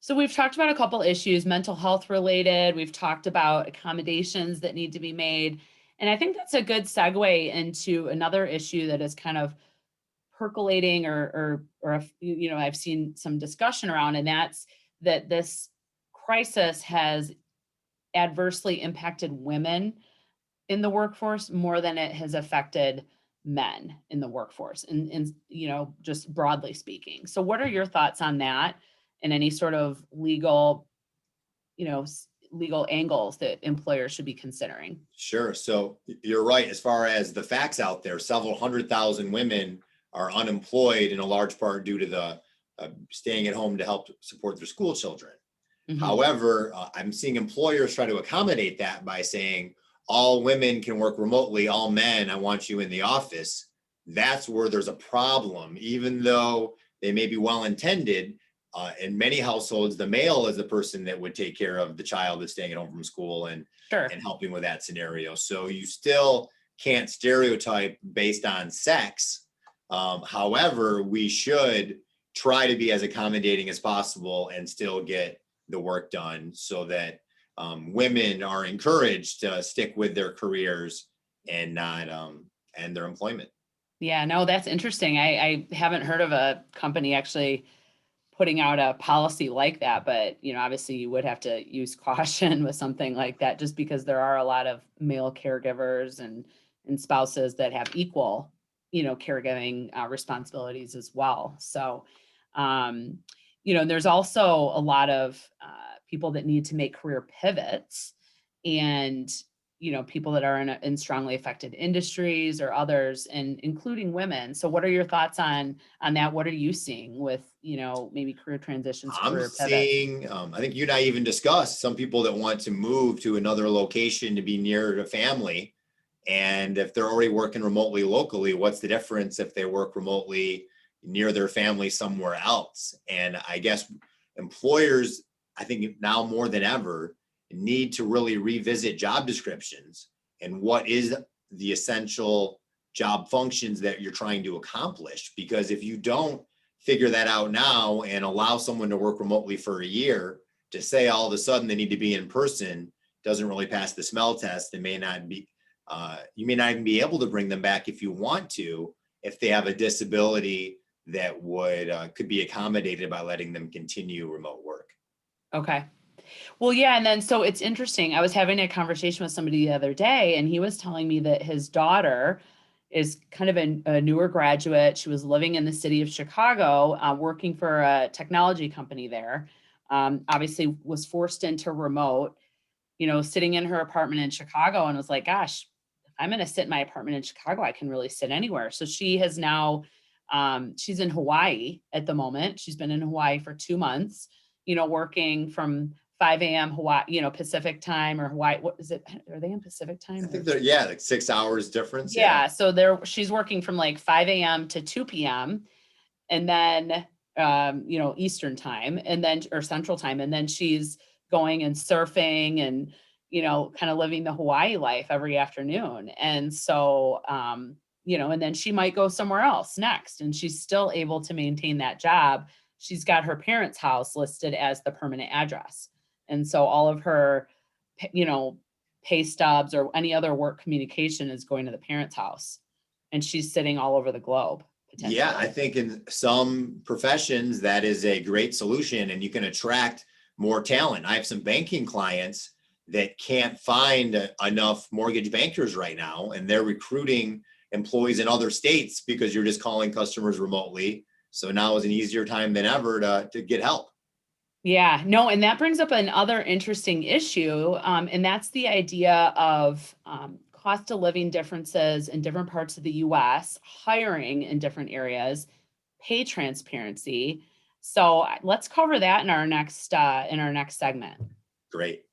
So we've talked about a couple issues, mental health related. We've talked about accommodations that need to be made. And I think that's a good segue into another issue that is kind of percolating I've seen some discussion around, and that's that this crisis has adversely impacted women in the workforce more than it has affected men in the workforce and just broadly speaking. So what are your thoughts on that and any sort of legal angles that employers should be considering? Sure. So you're right. As far as the facts out there, several 100,000 women are unemployed in a large part due to the staying at home to help support their school children. Mhm. However, I'm seeing employers try to accommodate that by saying all women can work remotely, all men, I want you in the office. That's where there's a problem, even though they may be well intended. In many households, the male is the person that would take care of the child that's staying at home from school Sure. and helping with that scenario. So you still can't stereotype based on sex. However, we should try to be as accommodating as possible and still get the work done so that women are encouraged to stick with their careers and not end their employment. Yeah, no, that's interesting. I haven't heard of a company actually putting out a policy like that, but obviously you would have to use caution with something like that, just because there are a lot of male caregivers and spouses that have equal, caregiving responsibilities as well. So, um, there's also a lot of people that need to make career pivots, and people that are in strongly affected industries or others, and including women. So what are your thoughts on that? What are you seeing with maybe career transitions, I'm career pivots? seeing, I think you and I even discussed some people that want to move to another location to be near to family. And if they're already working remotely locally, what's the difference if they work remotely near their family somewhere else? And I guess employers, I think now more than ever, need to really revisit job descriptions and what is the essential job functions that you're trying to accomplish. Because if you don't figure that out now and allow someone to work remotely for a year, to say all of a sudden they need to be in person doesn't really pass the smell test. It may not be, you may not even be able to bring them back if you want to, if they have a disability that would could be accommodated by letting them continue remote work. Okay. Well, yeah, and then so it's interesting. I was having a conversation with somebody the other day, and he was telling me that his daughter is kind of a newer graduate. She was living in the city of Chicago, working for a technology company there. Obviously, was forced into remote. Sitting in her apartment in Chicago, and was like, "Gosh, if I'm going to sit in my apartment in Chicago, I can really sit anywhere." So she has now, she's in Hawaii at the moment. She's been in Hawaii for 2 months. Working from 5 a.m. Hawaii, Pacific time, or Hawaii. What is it? Are they in Pacific I time? think that, yeah, like 6 hours difference. Yeah. Yeah. So she's working from like 5 a.m. to 2 p.m. and then, Eastern time, and then, or Central time. And then she's going and surfing and, kind of living the Hawaii life every afternoon. And so, and then she might go somewhere else next, and she's still able to maintain that job. She's got her parents' house listed as the permanent address. And so all of her, you know, pay stubs or any other work communication is going to the parents' house. And she's sitting all over the globe Yeah, I potentially. think in some professions that is a great solution and you can attract more talent. I have some banking clients that can't find enough mortgage bankers right now, and they're recruiting employees in other states because you're just calling customers remotely. So now is an easier time than ever to get help. Yeah, no, and that brings up another interesting issue, and that's the idea of cost of living differences in different parts of the U.S., hiring in different areas, pay transparency. So let's cover that in our next segment. Great.